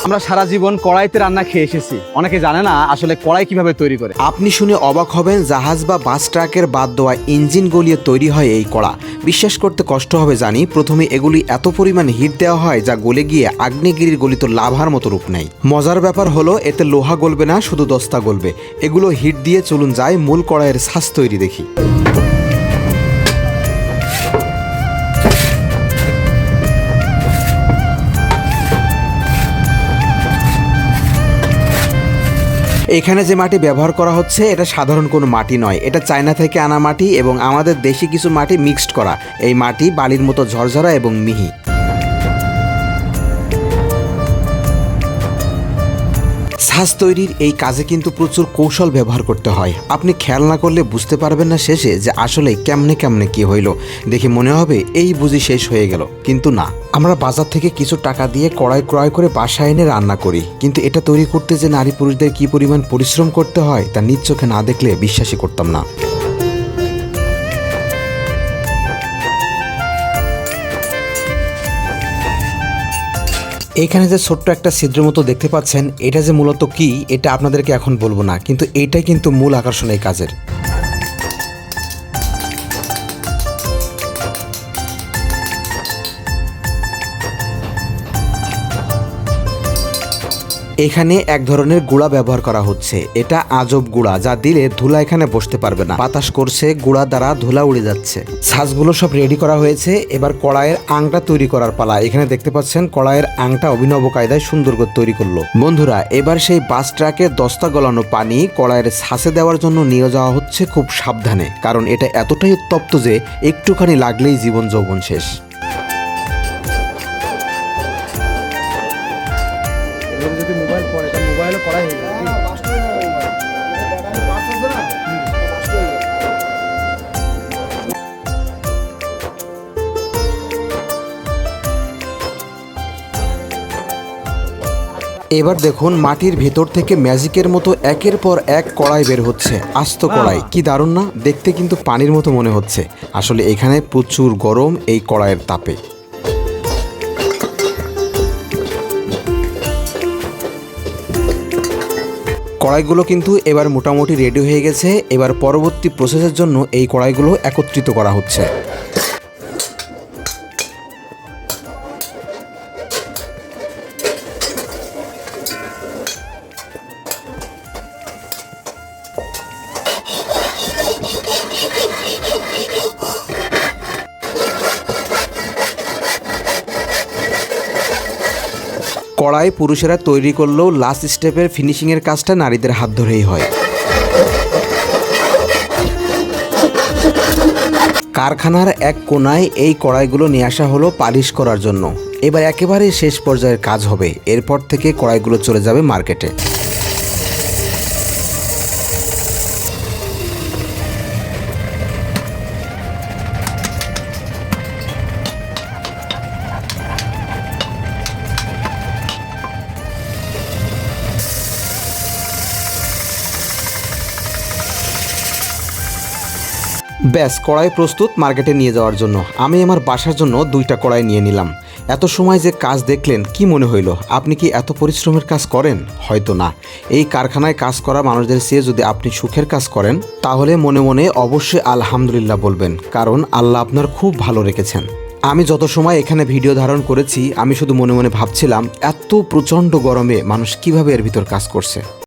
আমরা সারা জীবন কড়াইতে রান্না খেয়ে এসেছি, অনেকে জানে না আসলে কড়াই কিভাবে তৈরি করে। আপনি শুনে অবাক হবেন, জাহাজ বা বাস ট্রাকের বাদ দেওয়া ইঞ্জিন গলিয়ে তৈরি হয় এই কড়া। বিশ্বাস করতে কষ্ট হবে জানি, প্রথমে এগুলি এত পরিমাণ হিট দেওয়া হয় যা গলে গিয়ে আগ্নেয়গিরির গলিত লাভার মতো রূপ নেয়। মজার ব্যাপার হলো এতে লোহা গলবে না, শুধু দস্তা গলবে। এগুলো হিট দিয়ে চলুন যায় মূল কড়াইয়ের ছাঁচ তৈরি দেখি। এখানে যে মাটি ব্যবহার করা হচ্ছে এটা সাধারণ কোনো মাটি নয়, এটা চায়না থেকে আনা মাটি এবং আমাদের দেশি কিছু মাটি মিক্সড করা। এই মাটি বালির মতো ঝরঝরা এবং মিহি। ছাঁচ তৈরির এই কাজে কিন্তু প্রচুর কৌশল ব্যবহার করতে হয়। আপনি খেয়াল না করলে বুঝতে পারবেন না শেষে যে আসলে কেমনে কেমনে কি হইল। দেখে মনে হবে এই বুঝি শেষ হয়ে গেল, কিন্তু না। আমরা বাজার থেকে কিছু টাকা দিয়ে কড়াই ক্রয় করে বাসায় এনে রান্না করি, কিন্তু এটা তৈরি করতে যে নারী পুরুষদের কি পরিমাণ পরিশ্রম করতে হয় তা নিজ চোখে না দেখলে বিশ্বাসই করতাম না। এইখানে যে ছোট্ট একটা ছিদ্র মতো দেখতে পাচ্ছেন, এটা যে মূলত কি এটা আপনাদেরকে এখন বলবো না, কিন্তু এইটাই কিন্তু মূল আকর্ষণ এই কাজের। এখানে এক ধরনের গুঁড়া ব্যবহার করা হচ্ছে। এটা আজব গুঁড়া, যা দিলে ধুলা এখানে বসতে পারবে না। বাতাস করছে, গুঁড়া দ্বারা ধুলা উড়ে যাচ্ছে। ছাঁচগুলো সব রেডি করা হয়েছে, এবার কড়াইয়ের আংটা তৈরি করার পালা। এখানে দেখতে পাচ্ছেন কড়াইয়ের আংটা অভিনব কায়দায় সুন্দর করে তৈরি করলো। বন্ধুরা, এবার সেই বাস ট্রাকে দস্তা গলানো পানি কড়াইয়ের ছাঁচে দেওয়ার জন্য নিয়ে যাওয়া হচ্ছে খুব সাবধানে, কারণ এটা এতটাই উত্তপ্ত যে একটুখানি লাগলেই জীবন যৌবন শেষ। এবার দেখুন মাটির ভেতর থেকে ম্যাজিকের মতো একের পর এক কড়াই বের হচ্ছে। আস্ত কড়াই, কি দারুণ না দেখতে, কিন্তু পানির মতো মনে হচ্ছে। আসলে এখানে প্রচুর গরম এই কড়াইয়ের তাপে। কড়াইগুলো কিন্তু এবার মোটামুটি রেডি হয়ে গেছে। এবার পরবর্তী প্রসেসের জন্য এই কড়াইগুলো একত্রিত করা হচ্ছে। কড়াই পুরুষেরা তৈরি করলেও লাস্ট স্টেপের ফিনিশিংয়ের কাজটা নারীদের হাত ধরেই হয়। কারখানার এক কোনায় এই কড়াইগুলো নিয়ে আসা হলো পালিশ করার জন্য। এবার একেবারে শেষ পর্যায়ের কাজ হবে, এরপর থেকে কড়াইগুলো চলে যাবে মার্কেটে। ব্যাস, কড়াই প্রস্তুত মার্কেটে নিয়ে যাওয়ার জন্য। আমি আমার বাসার জন্য 2টা কড়াই নিয়ে নিলাম। এত সময় যে কাজ দেখলেন, কি মনে হইল? আপনি কি এত পরিশ্রমের কাজ করেন? হয়তো না। এই কারখানায় কাজ করা মানুষদের চেয়ে যদি আপনি সুখের কাজ করেন, তাহলে মনে মনে অবশ্যই আলহামদুলিল্লাহ বলবেন, কারণ আল্লাহ আপনার খুব ভালো রেখেছেন। আমি যত সময় এখানে ভিডিও ধারণ করেছি, আমি শুধু মনে মনে ভাবছিলাম এত প্রচণ্ড গরমে মানুষ কিভাবে এর ভিতর কাজ করছে।